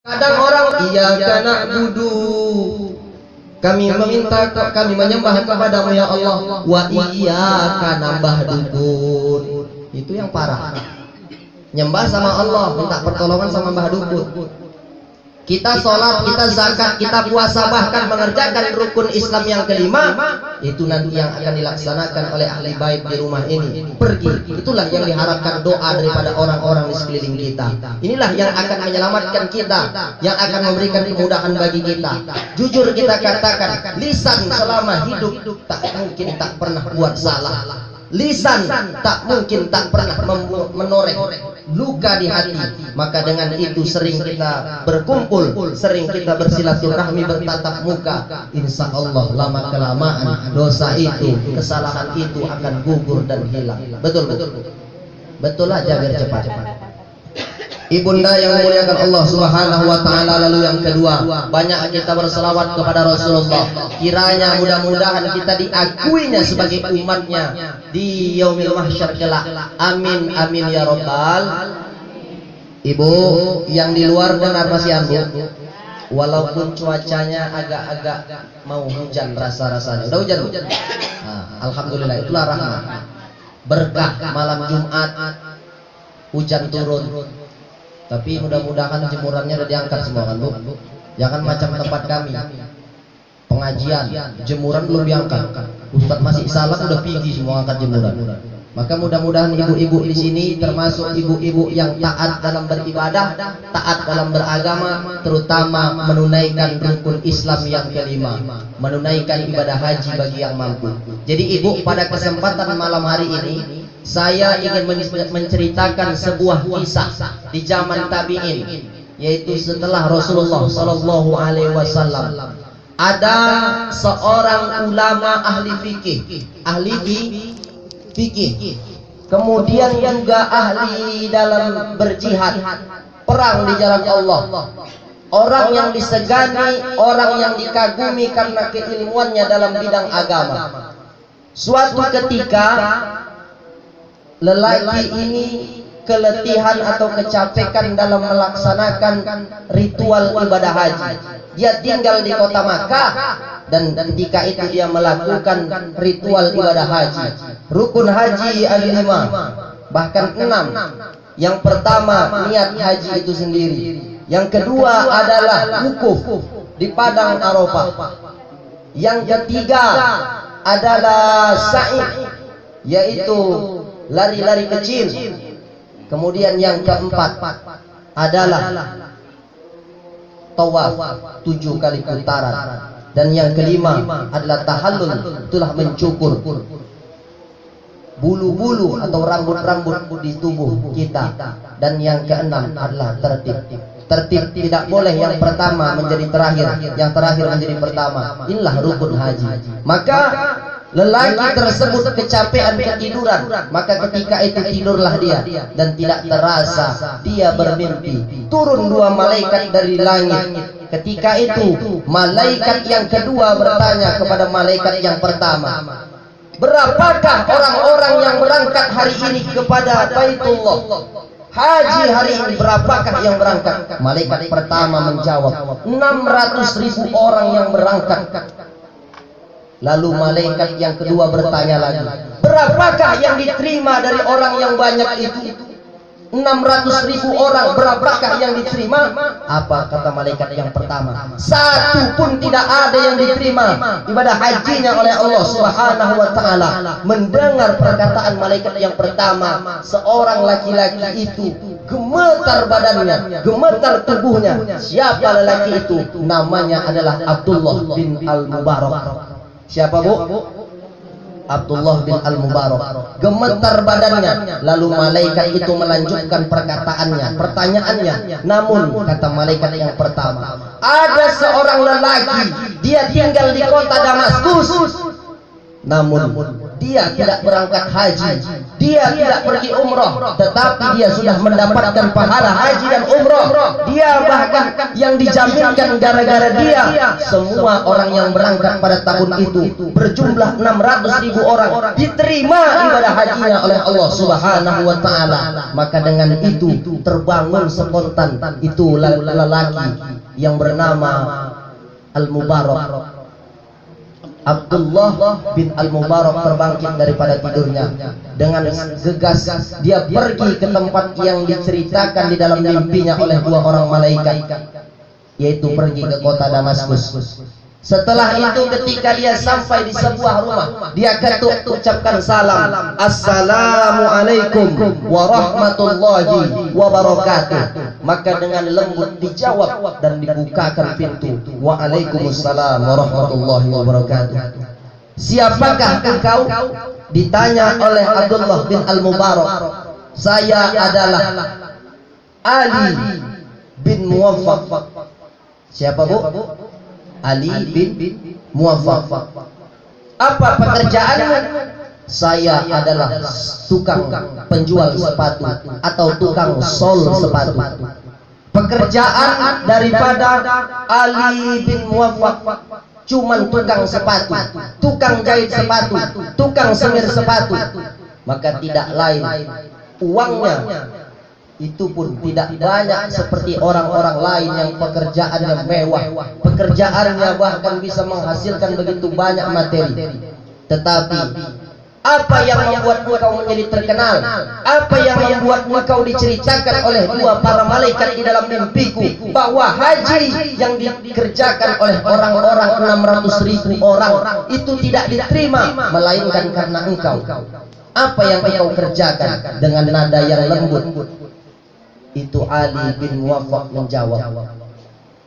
Kadang orang iyyaka na'budu, kami meminta, kami menyembah kepadamu ya Allah, wa iyyaka nambah-dukun. Itu yang parah. Nyembah sama Allah, minta pertolongan sama mbah dukun. Kita sholat, kita zakat, kita puasa, bahkan mengerjakan rukun Islam yang kelima, itu nanti yang akan dilaksanakan oleh ahli bait di rumah ini. Pergi, itulah yang diharapkan doa daripada orang-orang di sekeliling kita. Inilah yang akan menyelamatkan kita, yang akan memberikan kemudahan bagi kita. Jujur kita katakan, lisan selama hidup tak mungkin tak pernah buat salah. Lisan tak mungkin tak pernah menoreh luka di hati. Maka dengan itu sering kita berkumpul, sering kita bersilaturahmi, bertatap muka. Insya Allah lama kelamaan dosa itu, kesalahan itu akan gugur dan hilang. Betul betul aja, biar cepat. Ibunda yang memuliakan Allah Subhanahu wa taala. Lalu yang kedua, banyak kita berselawat kepada Rasulullah. Kiranya mudah-mudahan kita diakuinya sebagai umatnya di yaumil mahsyar kelak. Amin amin ya rabbal. Ibu yang di luar dengar pasian Bu, walaupun cuacanya agak-agak mau hujan, rasa-rasanya udah hujan. Nah, alhamdulillah, itulah rahmat berkah malam Jumat, hujan turun. Tapi mudah-mudahan jemurannya udah diangkat semua kan Bu. Jangan macam tempat kami pengajian, jemuran belum diangkat. Ustadz masih salah udah pergi semua angkat jemuran. Maka mudah-mudahan ibu-ibu di sini termasuk ibu-ibu yang taat dalam beribadah, taat dalam beragama, terutama menunaikan rukun Islam yang kelima, menunaikan ibadah haji bagi yang mampu. Jadi ibu, pada kesempatan malam hari ini saya ingin menceritakan sebuah kisah di zaman tabi'in, yaitu setelah Rasulullah Shallallahu Alaihi Wasallam. Ada seorang ulama ahli fikih, kemudian juga ahli dalam berjihad, perang di jalan Allah. Orang yang disegani, orang yang dikagumi karena keilmuannya dalam bidang agama. Suatu ketika lelaki ini keletihan atau kecapekan dalam melaksanakan ritual ibadah haji. Dia tinggal di kota Makkah, dan ketika itu dia melakukan ritual ibadah haji. Rukun haji ada 5, bahkan 6. Yang pertama niat haji itu sendiri. Yang kedua adalah wukuf di padang Arafah. Yang ketiga adalah sa'i, yaitu lari-lari kecil. Kemudian yang keempat adalah tawaf 7 kali putaran. Dan yang kelima adalah tahallul, itulah mencukur bulu-bulu atau rambut-rambut di tubuh kita. Dan yang keenam adalah tertib, tidak boleh yang pertama menjadi terakhir, yang terakhir menjadi pertama. Inilah rukun haji. Maka lelaki tersebut kecapean, ketiduran, maka ketika itu tidurlah dia, dan tidak terasa dia bermimpi. Turun 2 malaikat dari langit. Ketika itu malaikat yang kedua bertanya kepada malaikat yang pertama, berapakah orang-orang yang berangkat hari ini kepada Baitullah? Haji hari ini berapakah yang berangkat? Malaikat pertama menjawab, 600.000 orang yang berangkat. Lalu malaikat yang kedua bertanya lagi, berapakah yang diterima dari orang yang banyak itu? 600.000 orang, berapakah yang diterima? Apa kata malaikat yang pertama? 1 pun tidak ada yang diterima ibadah hajinya oleh Allah Subhanahu wa taala. Mendengar perkataan malaikat yang pertama, seorang laki-laki itu gemetar badannya, gemetar tubuhnya. Siapa lelaki itu? Namanya adalah Abdullah bin Al-Mubarak. Siapa Bu? Abdullah bin Al-Mubarak. Gemetar badannya. Lalu malaikat itu melanjutkan pertanyaannya. Namun kata malaikat yang pertama, ada seorang lelaki, dia tinggal di kota Damaskus, namun dia tidak berangkat haji, dia tidak pergi umroh, tetapi dia sudah mendapatkan pahala haji dan umroh. Dia bahkan yang dijaminkan gara-gara dia, semua orang yang berangkat pada tahun itu berjumlah 600.000 orang diterima ibadah hajinya oleh Allah Subhanahu wa taala. Maka dengan itu terbangun spontan itu lelaki yang bernama Al-Mubarak. Abdullah bin Al-Mubarak terbangkit daripada tidurnya. Dengan gegas dia pergi ke tempat yang diceritakan di dalam mimpinya oleh dua orang malaikat, yaitu pergi ke kota Damaskus. Setelah itu ketika dia sampai di sebuah rumah, dia ketuk ucapkan salam, Assalamualaikum warahmatullahi wabarakatuh. Maka dengan lembut dijawab dan dibukakan pintu, Waalaikumsalam warahmatullahi wabarakatuh. Siapakah engkau? Ditanya oleh Abdullah bin Al-Mubarak. Saya adalah Ali bin Muwaffaq. Siapa bu? Ali bin Muwaffaq. Apa pekerjaanmu? Saya adalah tukang penjual sepatu atau tukang sol sepatu. Pekerjaan daripada Ali bin Muwaffaq cuman tukang sepatu, tukang jahit sepatu, tukang semir sepatu. Maka tidak lain, uangnya itu pun tidak banyak seperti orang-orang lain yang pekerjaannya mewah, pekerjaannya bahkan bisa menghasilkan begitu banyak materi. Tetapi apa yang membuat engkau menjadi terkenal? Apa yang membuat engkau diceritakan oleh dua para malaikat di dalam mimpiku bahwa haji yang dikerjakan oleh orang-orang 600.000 orang itu tidak diterima melainkan karena engkau? Apa yang engkau kerjakan? Dengan nada yang lembut itu Ali bin Muwaffaq menjawab,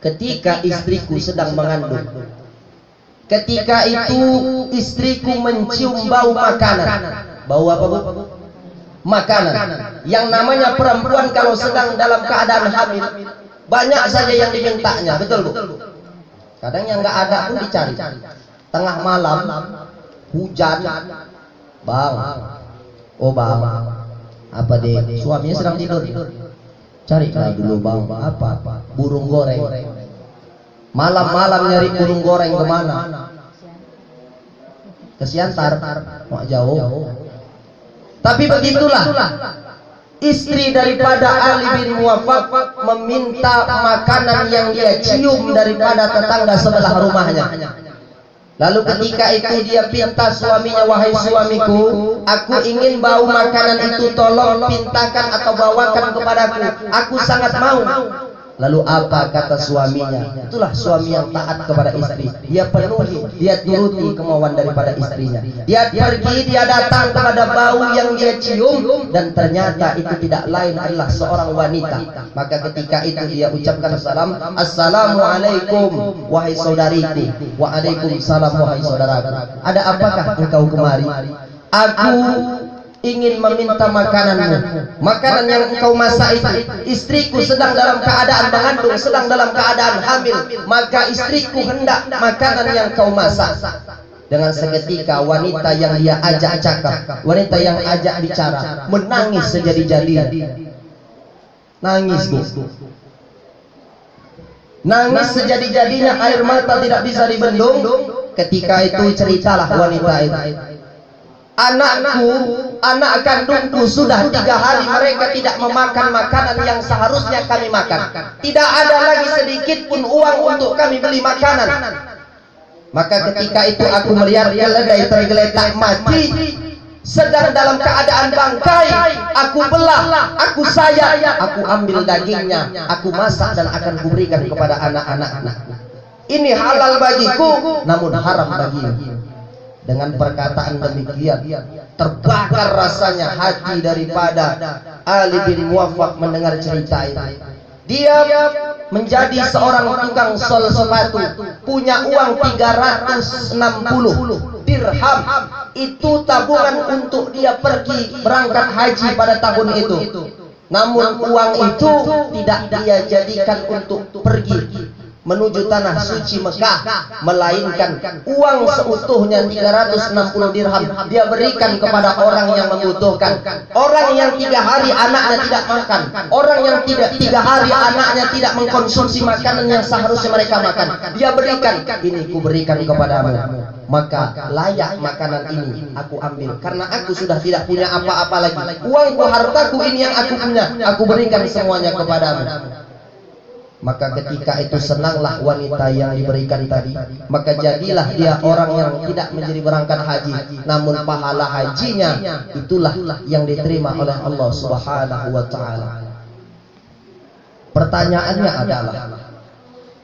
ketika istriku sedang mengandung, ketika itu istriku mencium bau makanan. Bau apa bu? Makanan. Yang namanya perempuan kalau sedang dalam keadaan hamil banyak saja yang dimintanya, betul bu? Kadang yang nggak ada pun dicari. Tengah malam hujan, bang, oh bang, apa deh? Suaminya sedang tidur. Cari dulu bang, apa? Burung goreng. Malam-malam nyari burung goreng kemana? Ke Siantar, mak jauh. Tapi begitulah istri daripada Ali bin Muwaffaq meminta makanan yang dia cium daripada tetangga sebelah rumahnya. Lalu ketika itu dia pinta suaminya, wahai suamiku, aku ingin bau makanan itu tolong pintakan atau bawakan kepadaku. Aku sangat mau. Lalu apa kata suaminya? Itulah suami yang taat kepada istri. Dia penuhi, dia turuti kemauan daripada istrinya. Dia pergi, dia datang kepada bau yang dia cium, dan ternyata itu tidak lain adalah seorang wanita. Maka ketika itu dia ucapkan salam, Assalamualaikum wahai saudariku. Waalaikumsalam wahai saudaraku. Ada apakah engkau kemari? Aku ingin meminta makananmu. Makanan yang engkau masak itu, istriku sedang dalam keadaan mengandung, sedang dalam keadaan hamil, maka istriku hendak makanan yang kau masak. Dengan seketika wanita yang dia ajak cakap, wanita yang ajak bicara, menangis sejadi-jadinya. Nangis bu, nangis sejadi-jadinya, air mata tidak bisa dibendung. Ketika itu ceritalah wanita itu, anakku, anak kandungku sudah 3 hari mereka tidak memakan makanan yang seharusnya kami makan. Tidak ada lagi sedikit pun uang untuk kami beli makanan. Maka ketika itu aku melihat keledai tergeletak mati, sedang dalam keadaan bangkai. Aku belah, aku sayat, aku ambil dagingnya, aku masak dan akan kuberikan kepada anak-anak. Ini halal bagiku, namun haram bagimu. Dengan perkataan demikian terbakar rasanya hati daripada Ali bin Muwaffaq mendengar cerita itu. Dia menjadi seorang tukang sol sepatu, punya uang 360 dirham. Itu tabungan untuk dia pergi berangkat haji pada tahun itu. Namun uang itu tidak dia jadikan untuk pergi, menuju tanah suci Mekah, melainkan uang seutuhnya 360 dirham dia berikan kepada orang yang membutuhkan, orang yang 3 hari anaknya tidak makan, orang yang 3 hari anaknya tidak mengkonsumsi makanan yang seharusnya mereka makan, dia berikan. Ini ku berikan kepadamu, maka layak makanan ini aku ambil, karena aku sudah tidak punya apa-apa lagi. Uangku, hartaku ini yang aku punya, aku berikan semuanya kepadamu. Maka ketika itu senanglah wanita yang diberikan tadi, maka jadilah dia orang yang tidak menjadi berangkat haji, namun pahala hajinya itulah yang diterima oleh Allah Subhanahu wa taala. Pertanyaannya adalah,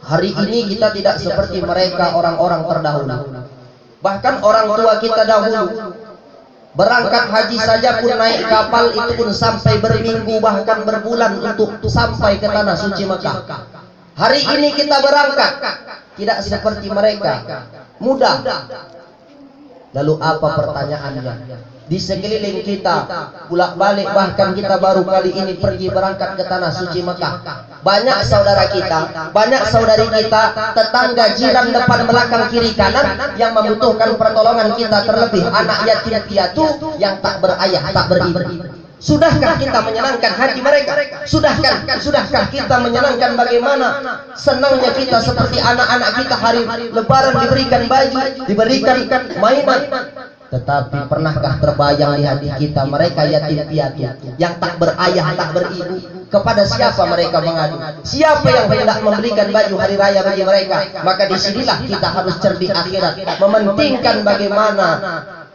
hari ini kita tidak seperti mereka orang-orang terdahulu. Bahkan orang tua kita dahulu berangkat haji saja pun naik kapal itu pun sampai berminggu bahkan berbulan untuk sampai ke tanah suci Mekah. Hari ini kita berangkat tidak seperti mereka, mudah. Lalu apa pertanyaannya? Di sekeliling kita bolak-balik, bahkan kita baru kali ini pergi berangkat ke tanah suci Mekah. Banyak saudara kita, banyak saudari kita, tetangga, jiran, depan, belakang, kiri, kanan yang membutuhkan pertolongan kita, terlebih anak yatim piatu yang tak berayah, tak beribu. Sudahkah kita menyenangkan hati mereka? Sudahkah kita menyenangkan bagaimana senangnya kita seperti anak-anak kita hari Lebaran diberikan baju, diberikan mainan? Tetapi pernahkah terbayang di hati kita mereka yatim piatu yang tak berayah, tak beribu? Kepada siapa mereka mengadu? Siapa yang hendak memberikan baju hari raya bagi mereka? Maka disinilah kita harus cerdik akhirat, mementingkan bagaimana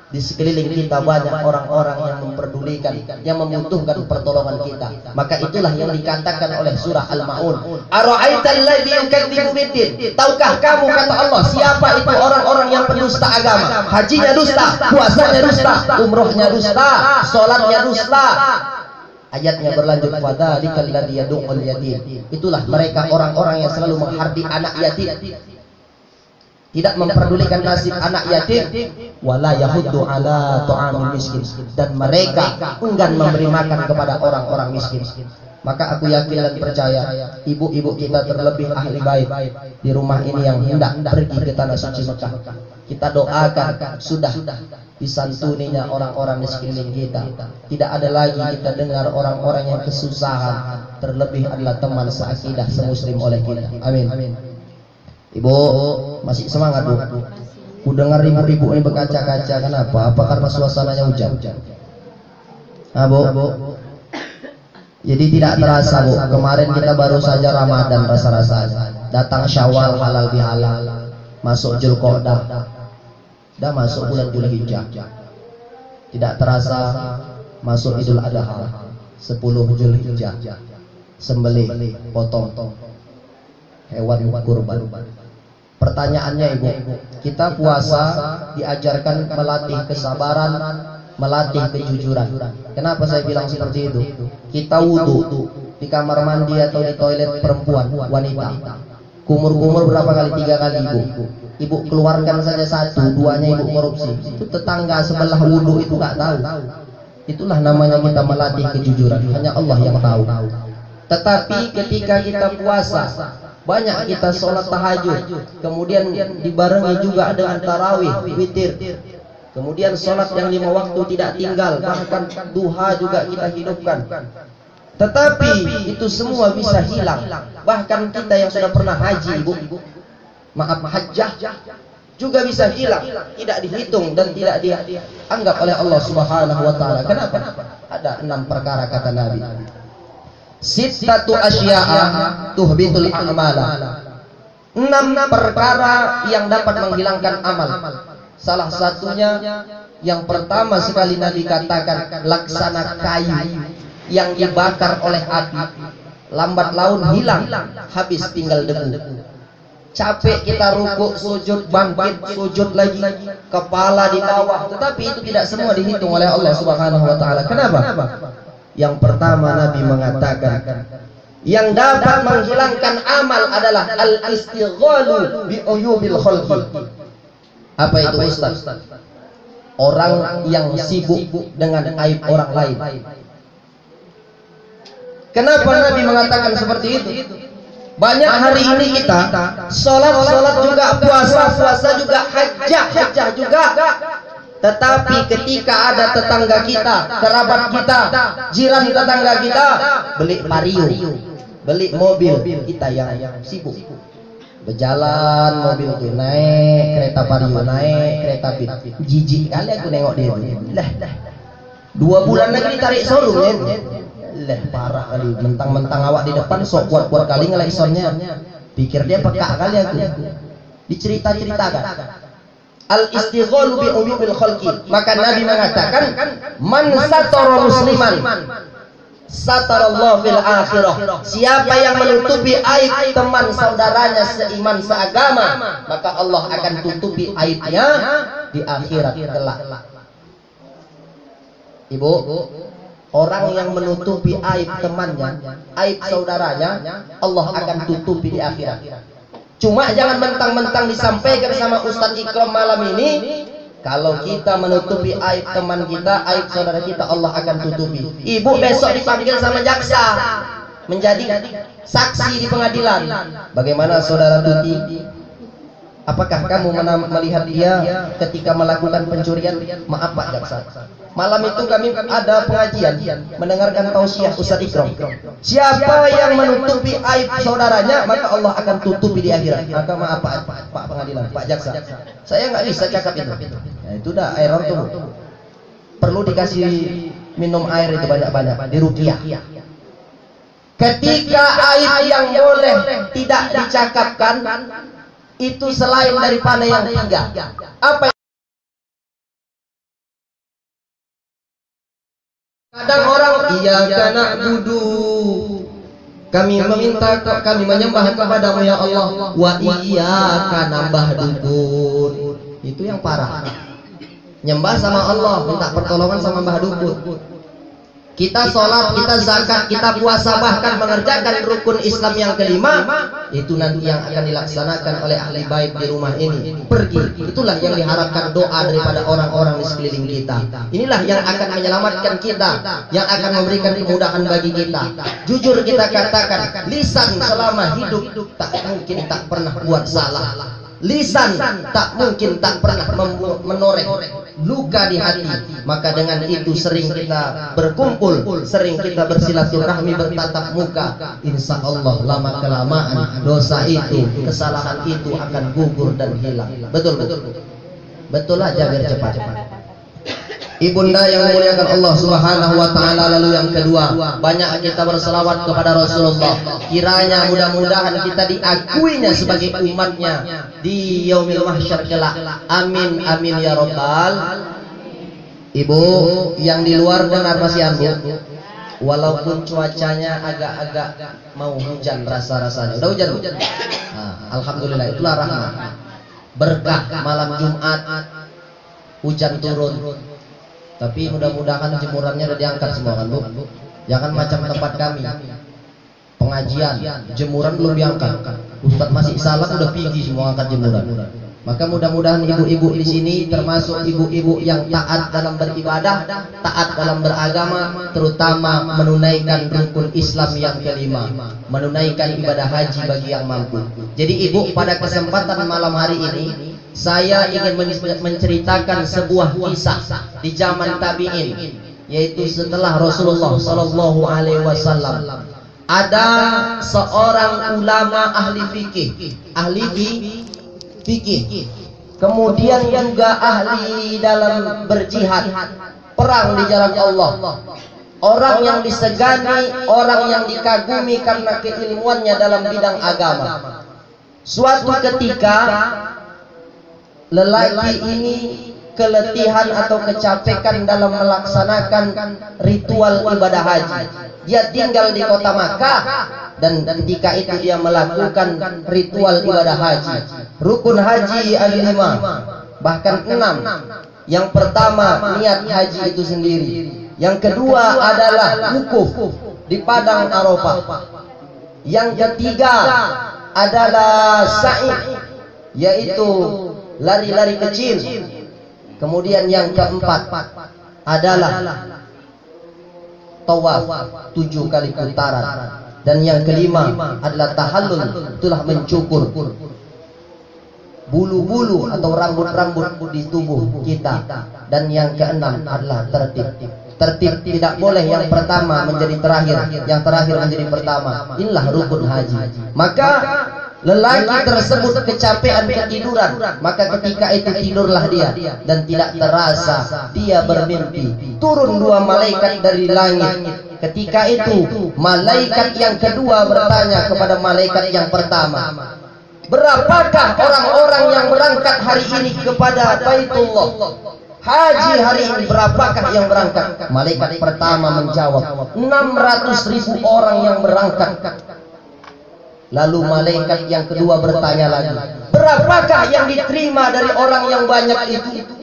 di sekeliling kita banyak orang-orang yang memperdulikan, yang membutuhkan pertolongan kita. Maka itulah yang dikatakan oleh surah Al-Maun, ara'aital ladzi yukadzibu biddin. Tahukah kamu, kata Allah, siapa itu orang-orang yang pendusta agama? Hajinya dusta, puasanya dusta, umrohnya dusta, salatnya dusta. Ayatnya berlanjut, fadzalikal ladzi yad'ul yatim. Itulah mereka orang-orang yang selalu menghardik anak yatim, tidak memperdulikan nasib anak yatim, wala yahuddu ala ta'amil miskin, dan mereka enggan memberi makan kepada orang-orang miskin. Maka aku yakin dan percaya ibu-ibu kita, terlebih ahli bait di rumah ini yang hendak pergi ke tanah suci Mekah, kita doakan sudah disantuninya orang-orang di sekeliling kita. Tidak ada lagi kita dengar orang-orang yang kesusahan, terlebih adalah teman seakidah semuslim oleh kita. Amin. Ibu masih semangat, Bu? Ku dengar ibu-ibu ini berkaca-kaca. Kenapa? Apa karena suasananya hujan? Bu. Jadi tidak terasa, Bu. Kemarin kita baru saja Ramadan rasa-rasanya. Datang Syawal, halal bihalal. Masuk Dzulqa'dah. Dah masuk bulan Dzulhijjah. Tidak terasa masuk Idul Adha. 10 Dzulhijjah. Sembelih, potong hewan kurban. Pertanyaannya, Ibu, kita puasa diajarkan melatih kesabaran, melatih kejujuran. Kenapa saya bilang seperti itu? Kita wudhu di kamar mandi atau di toilet perempuan, wanita, kumur-kumur berapa kali? 3 kali, Ibu. Ibu keluarkan saja 1, 2-nya Ibu korupsi. Itu tetangga sebelah wudhu itu nggak tahu. Itulah namanya kita melatih kejujuran. Hanya Allah yang tahu. Tetapi ketika kita puasa, banyak kita sholat tahajud, kemudian dibarengi juga dengan tarawih, witir, kemudian sholat yang 5 waktu tidak tinggal, bahkan duha juga kita hidupkan. Tetapi itu semua bisa hilang. Bahkan kita yang sudah pernah haji, Ibu, maaf, hajjah, juga bisa hilang, tidak dihitung dan tidak dianggap oleh Allah Subhanahu wa taala. Kenapa? Ada 6 perkara kata Nabi. Sittatu asya'a tuhbitul a'mala. 6 perkara yang dapat menghilangkan amal. Salah satunya, yang pertama sekali Nabi katakan, laksana kayu yang dibakar oleh api, lambat laun hilang, habis tinggal debu. Capek kita rukuk, sujud, bangkit, sujud lagi, kepala di bawah, tetapi itu tidak semua dihitung oleh Allah Subhanahu wa taala. Kenapa? Yang pertama Nabi mengatakan, yang dapat menghilangkan amal adalah al-istighalu bi uyubil khalqi. Apa itu, Ustaz? Orang yang sibuk dengan aib orang lain. Kenapa Nabi mengatakan seperti itu? Banyak hari ini kita sholat juga, puasa juga, hajjah juga. Tetapi ketika ada tetangga kita, kerabat kita, jiran tetangga kita beli vario, beli mobil, kita yang sibuk berjalan, mobil tuh naik, kereta vario naik, kereta pit. Jijik kali aku nengok dia tuh. Lah, 2 bulan lagi ditarik showroom ya. Lah parah kali, mentang-mentang awak di depan sok kuat-kuat kali ngelai sonnya. Pikir dia peka kali aku. Dicerita-ceritakan. Al-istighalu bi umumil khalqi. Maka Nabi mengatakan, man satara musliman satarallahu fil akhirah. Siapa yang menutupi aib teman saudaranya seiman seagama, maka Allah akan tutupi aibnya di akhirat kelak. Ibu, orang yang menutupi aib temannya, aib saudaranya, Allah akan tutupi di akhirat. Cuma jangan mentang-mentang disampaikan sama Ustadz Ikram malam ini, kalau kita menutupi aib teman kita, aib saudara kita, Allah akan tutupi. Ibu besok dipanggil sama jaksa menjadi saksi di pengadilan. Bagaimana saudara Tuti? Apakah kamu melihat dia ketika melakukan pencurian? Maaf Pak Jaksa, malam itu kami ada pengajian mendengarkan tausiah Ustadz Ikram. Siapa yang menutupi aib saudaranya, maka Allah akan tutupi di akhirat. Maka maaf Pak pengadilan, Pak Jaksa, saya nggak bisa cakap itu. Nah, itu dah error tuh. Perlu dikasih minum air itu banyak-banyak, diruqyah. Ketika aib yang boleh tidak dicakapkan itu selain daripada yang 3. Apa yang kadang orang iyyaka na'budu, kami meminta, kami menyembah kepadamu ya Allah, wa iyyaka na'budu. Itu yang parah. Nyembah sama Allah, minta pertolongan sama Mbah Dukun. Kita sholat, kita zakat, kita puasa, bahkan mengerjakan rukun Islam yang kelima, itu nanti yang akan dilaksanakan oleh ahli baik di rumah ini. Pergi, itulah yang diharapkan doa daripada orang-orang di sekeliling kita. Inilah yang akan menyelamatkan kita, yang akan memberikan kemudahan bagi kita. Jujur kita katakan, lisan selama hidup tak mungkin tak pernah buat salah. Lisan tak mungkin tak pernah menoreh luka di hati. Maka dengan itu sering kita berkumpul, sering kita bersilaturahmi, bertatap muka. Insya Allah lama kelamaan dosa itu, kesalahan itu akan gugur dan hilang. Betul aja biar cepat. Ibunda yang memuliakan Allah Subhanahu wa taala. Lalu yang kedua, banyak kita berselawat kepada Rasulullah. Kiranya mudah-mudahan kita diakuinya sebagai umatnya di yaumil mahsyar kelak. Amin amin ya rabbal. Ibu yang di luar dengar pasian Bu. Walaupun cuacanya agak-agak mau hujan rasa-rasanya. Udah hujan Bu? Nah, alhamdulillah, itulah rahmat. Berkah malam Jumat hujan turun. Tapi mudah-mudahan jemurannya udah diangkat semua kan Bu. Jangan macam tempat kami pengajian, jemuran belum diangkat. Ustadz masih salah udah pergi semua angkat jemuran. Maka mudah-mudahan ibu-ibu di sini termasuk ibu-ibu yang taat dalam beribadah, taat dalam beragama, terutama menunaikan rukun Islam yang kelima, menunaikan ibadah haji bagi yang mampu. Jadi ibu, pada kesempatan malam hari ini saya ingin menceritakan sebuah kisah di zaman tabi'in, yaitu setelah Rasulullah Sallallahu Alaihi Wasallam. Ada seorang ulama ahli fikih, kemudian juga ahli dalam berjihad, perang di jalan Allah. Orang yang disegani, orang yang dikagumi karena keilmuannya dalam bidang agama. Suatu ketika lelaki ini keletihan atau kecapekan dalam melaksanakan ritual ibadah haji. Dia tinggal di kota Makkah dan ketika itu dia melakukan ritual ibadah haji. Rukun haji ada 5, bahkan 6. Yang pertama niat haji itu sendiri. Yang kedua adalah wukuf di padang Arafah. Yang ketiga adalah sa'i, yaitu lari-lari kecil. Kemudian yang keempat adalah tawaf 7 kali putaran. Dan yang kelima adalah tahallul, itulah mencukur bulu-bulu atau rambut-rambut di tubuh kita. Dan yang keenam adalah tertib. Tertib tidak boleh yang pertama menjadi terakhir, yang terakhir menjadi pertama. Inilah rukun haji. Maka lelaki tersebut kecapean, ketiduran, maka ketika itu tidurlah dia, dan tidak terasa dia bermimpi. Turun dua malaikat dari langit. Ketika itu malaikat yang kedua bertanya kepada malaikat yang pertama, berapakah orang-orang yang berangkat hari ini kepada Baitullah? Haji hari ini berapakah yang berangkat? Malaikat pertama menjawab, 600.000 orang yang berangkat. Lalu malaikat yang kedua bertanya lagi, berapakah yang diterima dari orang yang banyak itu?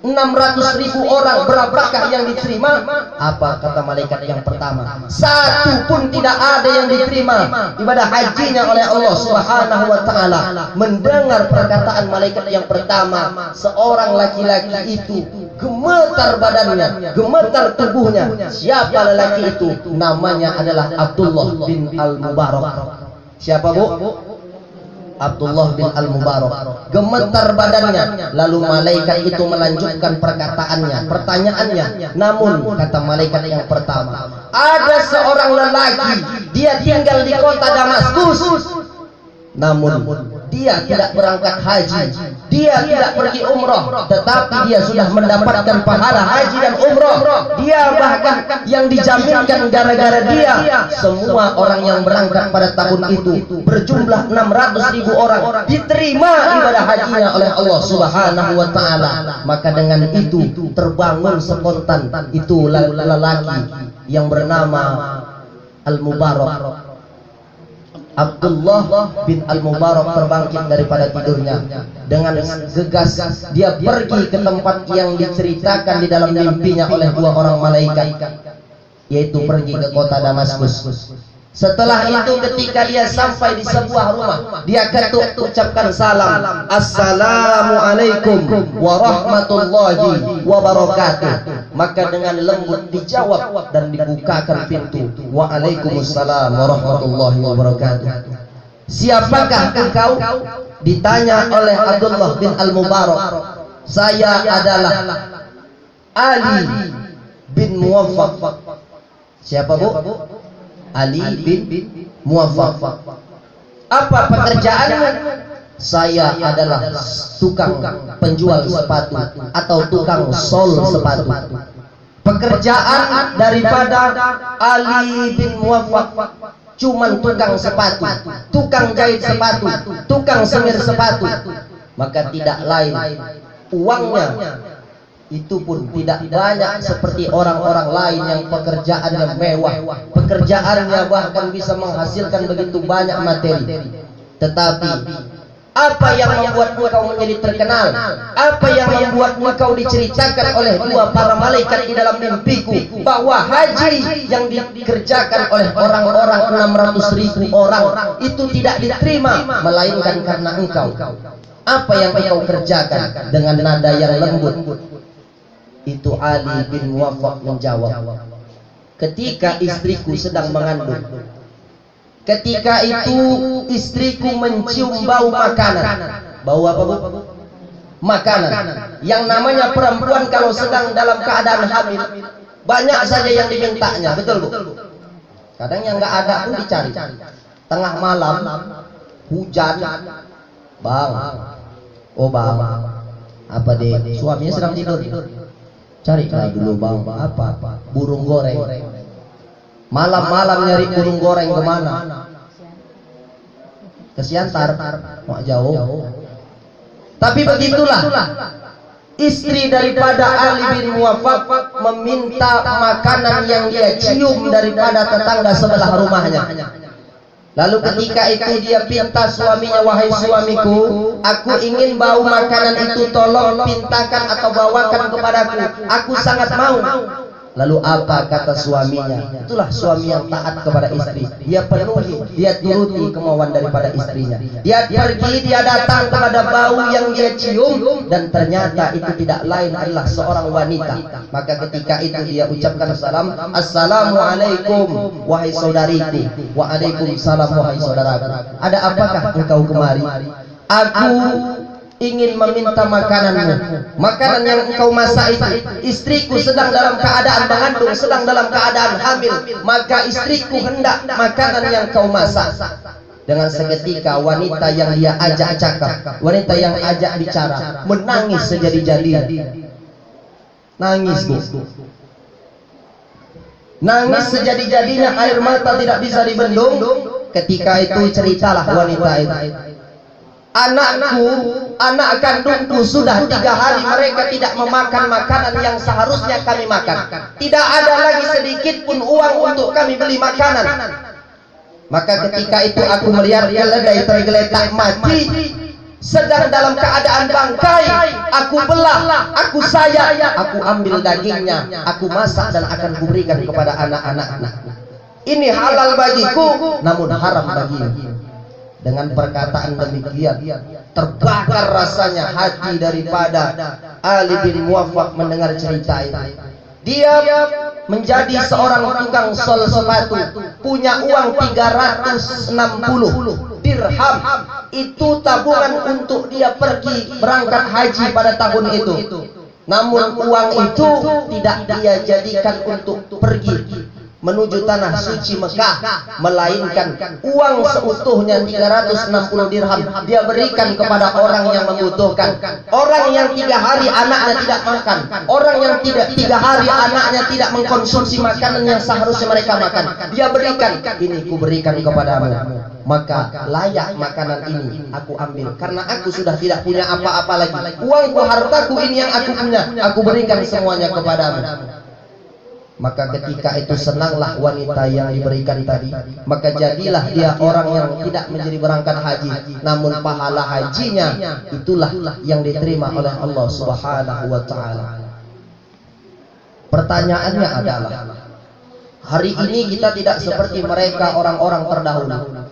600.000 orang, berapakah yang diterima? Apa kata malaikat yang pertama? Satu pun tidak ada yang diterima ibadah hajinya oleh Allah Subhanahu wa taala. Mendengar perkataan malaikat yang pertama, seorang laki-laki itu gemetar badannya, gemetar tubuhnya. Siapa lelaki itu? Namanya adalah Abdullah bin Al-Mubarak. Siapa, Bu? Abdullah bin Al-Mubarak. Gemetar badannya. Lalu malaikat itu melanjutkan perkataannya, pertanyaannya. Namun kata malaikat yang pertama, ada seorang lelaki, dia tinggal di kota Damaskus, namun dia tidak berangkat haji, dia tidak pergi umroh, tetapi dia sudah mendapatkan pahala haji dan umroh. Dia bahkan yang dijaminkan gara-gara dia, semua orang yang berangkat pada tahun itu berjumlah 600.000 orang diterima ibadah hajinya oleh Allah Subhanahu wa taala. Maka dengan itu terbangun spontan itu lelaki yang bernama Al-Mubarak. Abdullah bin Al-Mubarak terbangkit daripada tidurnya. Dengan gegas dia pergi ke tempat yang diceritakan di dalam mimpinya oleh dua orang malaikat, yaitu pergi ke kota Damaskus. Setelah itu ketika dia sampai di sebuah rumah, dia ketuk ucapkan salam, Assalamualaikum warahmatullahi wabarakatuh. Maka dengan lembut dijawab dan dibukakan pintu, Waalaikumsalam warahmatullahi wabarakatuh. Siapakah engkau? Ditanya oleh Abdullah bin Al-Mubarak. Saya adalah Ali bin Muwaffaq. Siapa, Bu? Ali bin Muwaffaq. Apa pekerjaanmu? Saya adalah tukang penjual sepatu atau tukang sol sepatu. Pekerjaan daripada Ali bin Muwaffaq cuman tukang sepatu, tukang jahit sepatu, tukang semir sepatu. Maka tidak lain, uangnya itu pun tidak banyak seperti orang-orang lain yang pekerjaannya mewah, pekerjaannya bahkan bisa menghasilkan begitu banyak materi. Tetapi apa yang membuat engkau menjadi terkenal? Apa yang membuat engkau diceritakan oleh dua para malaikat di dalam mimpiku bahwa haji yang dikerjakan oleh orang-orang 600.000 orang itu tidak diterima, melainkan karena engkau? Apa yang engkau kerjakan? Dengan nada yang lembut itu Ali bin Muwaffaq menjawab, ketika istriku sedang mengandung, ketika itu istriku mencium bau makanan. Bau apa, Bu? Makanan. Yang namanya perempuan kalau sedang dalam keadaan hamil, banyak saja yang dimintanya, betul, Bu? Kadang yang nggak ada pun dicari. Tengah malam, hujan, Bang, oh Bang, apa deh? Suaminya sedang tidur. Carilah dulu Bang, apa? Burung goreng. Malam-malam nyari burung goreng kemana? Ke Siantar, mak jauh. Tapi begitulah istri daripada Ali bin Muwaffaq meminta makanan yang dia cium daripada tetangga sebelah rumahnya. Lalu ketika itu dia pinta suaminya, wahai suamiku, aku ingin bau makanan itu tolong pintakan atau bawakan kepadaku. Aku sangat mau. Lalu apa kata suaminya? Itulah suami yang taat kepada istri. Dia penuhi, dia turuti kemauan daripada istrinya. Dia pergi, dia datang kepada bau yang dia cium, dan ternyata itu tidak lain adalah seorang wanita. Maka ketika itu dia ucapkan salam, Assalamualaikum wahai saudariku. Waalaikumsalam wahai saudaraku. Ada apakah engkau kemari? Aku ingin meminta makananmu. Makanan yang engkau masak itu, istriku sedang dalam keadaan mengandung, sedang dalam keadaan hamil, maka istriku hendak makanan yang kau masak. Dengan seketika wanita yang dia ajak cakap, wanita yang ajak bicara, menangis sejadi-jadinya. Nangis, Bu. Nangis sejadi-jadinya, air mata tidak bisa dibendung. Ketika itu ceritalah wanita itu, anakku, anak kandungku sudah 3 hari mereka tidak memakan makanan yang seharusnya kami makan. Tidak ada lagi sedikit pun uang untuk kami beli makanan. Maka ketika itu aku melihat keledai tergeletak mati, sedang dalam keadaan bangkai. Aku belah, aku sayat, aku ambil dagingnya, aku masak dan akan kuberikan kepada anak-anakku. Ini halal bagiku, namun haram bagimu. Dengan perkataan demikian, terbakar rasanya hati daripada Ali bin Muwaffaq mendengar cerita ini. Dia menjadi seorang tukang sol sepatu, punya uang 360 dirham. Itu tabungan untuk dia pergi berangkat haji pada tahun itu. Namun uang itu tidak dia jadikan untuk pergi menuju tanah suci Mekah, melainkan uang seutuhnya 360 dirham dia berikan kepada orang yang membutuhkan. Orang yang 3 hari anaknya tidak makan, orang yang 3 hari anaknya tidak mengkonsumsi makanan yang seharusnya mereka makan, dia berikan. Ini ku berikan kepadamu, maka layak makanan ini aku ambil, karena aku sudah tidak punya apa-apa lagi. Uangku, hartaku ini yang aku punya, aku berikan semuanya kepadamu. Maka ketika itu senanglah wanita yang diberikan tadi. Maka jadilah dia orang yang tidak menjadi berangkat haji, namun pahala hajinya itulah yang diterima oleh Allah Subhanahu wa ta'ala. Pertanyaannya adalah, hari ini kita tidak seperti mereka orang-orang terdahulu.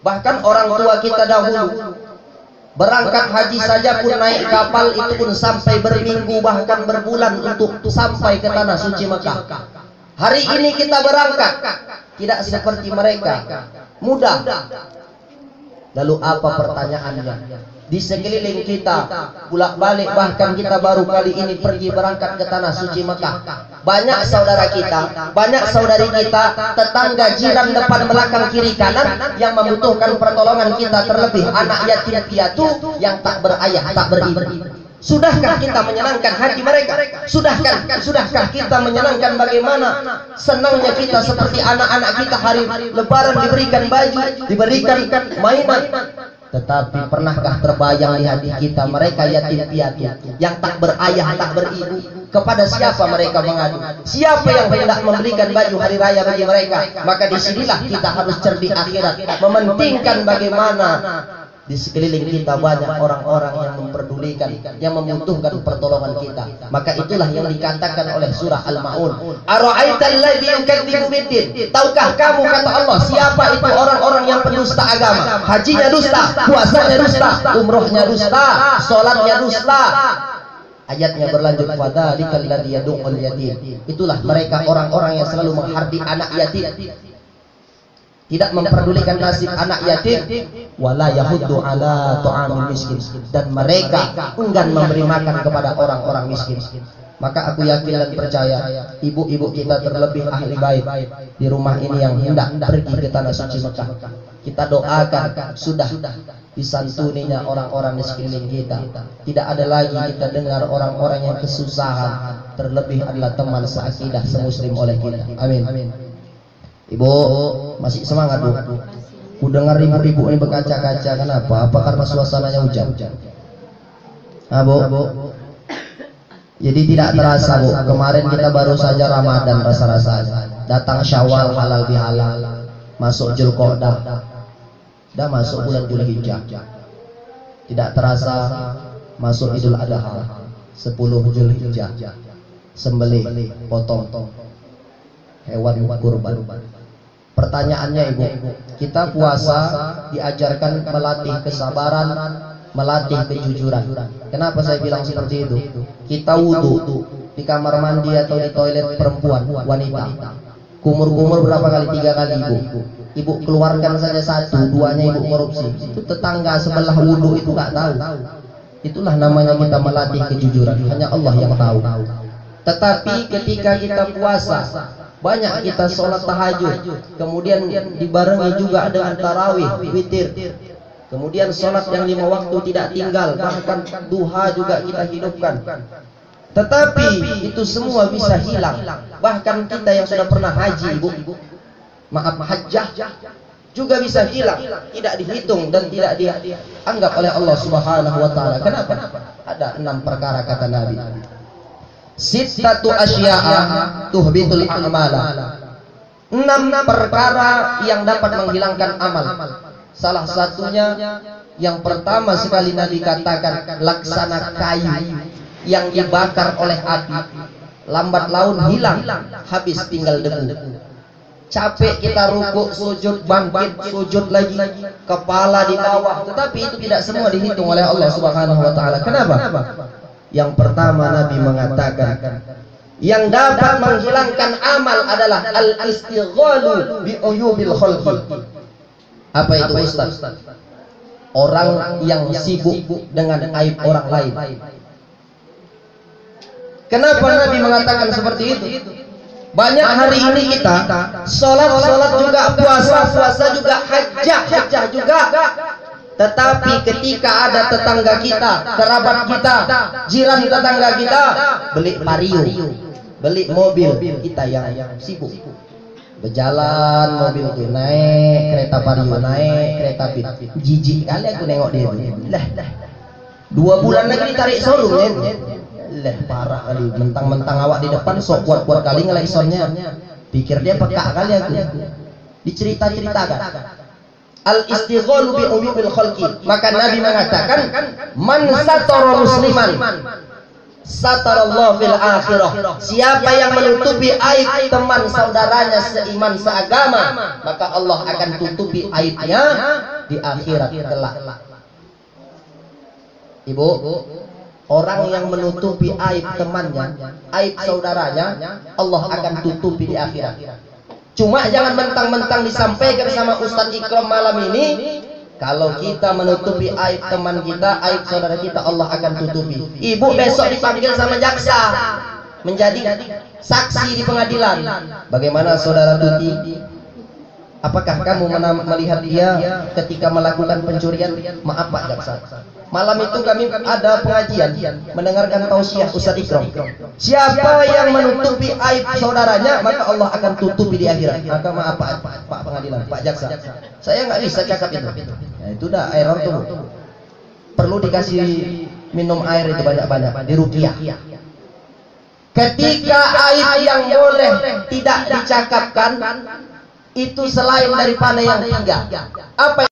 Bahkan orang tua kita dahulu berangkat haji saja pun naik kapal itu pun sampai berminggu bahkan berbulan untuk sampai ke tanah suci Mekah. Hari ini kita berangkat tidak seperti mereka, mudah. Lalu apa pertanyaannya? Di sekeliling kita bolak-balik, bahkan kita baru kali ini pergi berangkat ke tanah suci Mekah. Banyak saudara kita, banyak saudari kita, tetangga, jiran, depan, belakang, kiri, kanan yang membutuhkan pertolongan kita, terlebih anak yatim piatu yang tak berayah, tak beribu. Sudahkah kita menyenangkan hati mereka? Sudahkah kita menyenangkan bagaimana senangnya kita seperti anak-anak kita hari Lebaran diberikan baju, diberikan mainan? Tetapi pernahkah terbayang di hati kita mereka yatim piatu yang tak berayah, tak beribu? Kepada siapa mereka mengadu? Siapa yang hendak memberikan baju hari raya bagi mereka? Maka disinilah kita harus cerdik akhirat, mementingkan bagaimana di sekeliling kita banyak orang-orang yang memperdulikan, yang membutuhkan pertolongan kita. Maka itulah yang dikatakan oleh surah Al-Ma'un, Ara'aital ladzi yukadzibu biddin. Tahukah kamu, kata Allah, siapa itu orang-orang yang pendusta agama? Hajinya dusta, puasanya dusta, umrohnya dusta, salatnya dusta. Ayatnya berlanjut, fadzalikal ladzi yad'ul yatim. Itulah mereka orang-orang yang selalu menghardik anak yatim, tidak memperdulikan nasib anak yatim, wala yahuddu ala ta'amil miskin, dan mereka enggan memberi makan kepada orang-orang miskin. Maka aku yakin dan percaya ibu-ibu kita, terlebih ahli bait di rumah ini yang hendak pergi ke tanah suci Mekah, kita doakan sudah disantuninya orang-orang di sekeliling kita. Tidak ada lagi kita dengar orang-orang yang kesusahan, terlebih adalah teman seakidah semuslim oleh kita. Amin. Ibu masih semangat, Bu? Ku dengar ibu-ibu ini berkaca-kaca. Kenapa? Apa karena suasananya hujan? Nah, Bu. Jadi tidak terasa, Bu. Kemarin kita baru saja Ramadan rasa-rasanya. Datang Syawal halal bihalal, masuk Dzulqa'dah, dah masuk bulan Dzulhijjah. Tidak terasa masuk Idul Adha, 10 Dzulhijjah. Sembelih, potong. hewan kurban. Pertanyaannya Ibu, kita puasa diajarkan melatih kesabaran, melatih kejujuran. Kenapa saya bilang seperti itu? Kita wudhu di kamar mandi atau di toilet perempuan, wanita, kumur-kumur berapa kali? 3 kali Ibu. Ibu keluarkan saja 1, 2-nya Ibu korupsi. Itu tetangga sebelah wudhu itu nggak tahu. Itulah namanya kita melatih kejujuran. Hanya Allah yang tahu. Tetapi ketika kita puasa, banyak kita sholat tahajud, kemudian dibarengi juga dengan tarawih, witir, kemudian sholat yang 5 waktu tidak tinggal, bahkan duha juga kita hidupkan. Tetapi itu semua bisa hilang. Bahkan kita yang sudah pernah haji, Ibu, maaf, hajjah, juga bisa hilang, tidak dihitung dan tidak dianggap oleh Allah Subhanahu wa taala. Kenapa? Ada 6 perkara kata Nabi. Sittatu asya'a tuhbitul a'mala. 6 perkara yang dapat menghilangkan amal. Salah satunya yang pertama sekali Nabi katakan, laksana kayu yang dibakar oleh api, lambat laun hilang, habis tinggal debu. Capek kita rukuk, sujud, bangkit, sujud lagi, kepala di bawah, tetapi itu tidak semua dihitung oleh Allah Subhanahu wa taala. Kenapa? Yang pertama Nabi mengatakan, yang dapat menghilangkan amal adalah al-istighalu bi uyubil khalqi. Apa itu Ustaz? Orang yang sibuk dengan aib orang lain. Kenapa Nabi mengatakan seperti itu? Banyak hari ini kita sholat juga, puasa juga, hajjah juga. Tetapi ketika ada tetangga kita, kerabat kita, jiran tetangga kita beli vario, beli mobil, kita yang sibuk berjalan, mobil itu naik, kereta vario naik, kereta fit. Jijik kali aku nengok dia itu. Lah, 2 bulan lagi ditarik showroom. Lah, parah kali, mentang-mentang awak di depan sok kuat-kuat kali ngelaisonnya. Pikir dia peka kali aku. Dicerita-ceritakan. Al-istighalu bi umumil khalqi. Maka Nabi mengatakan, man satara musliman satarallahu fil akhirah. Siapa yang menutupi aib teman saudaranya seiman seagama, maka Allah akan tutupi aibnya di akhirat kelak. Ibu, orang yang menutupi aib temannya, aib saudaranya, Allah akan tutupi di akhirat. Cuma jangan mentang-mentang disampaikan sama Ustadz Ikram malam ini, kalau kita menutupi aib teman kita, aib saudara kita, Allah akan tutupi. Ibu besok dipanggil sama jaksa menjadi saksi di pengadilan. Bagaimana saudara Tuti? Apakah kamu melihat dia ketika melakukan pencurian? Maaf Pak Jaksa, malam itu kami ada pengajian mendengarkan tausiah Ustadz Ikram. Siapa yang menutupi aib saudaranya, maka Allah akan tutupi di akhirat. Maka maaf Pak pengadilan, Pak Jaksa, saya nggak bisa cakap itu. Ya, itu dah error tuh. Perlu dikasih minum air itu banyak-banyak, diruqyah. Ketika aib yang boleh tidak dicakapkan, itu selain daripada yang 3. Apa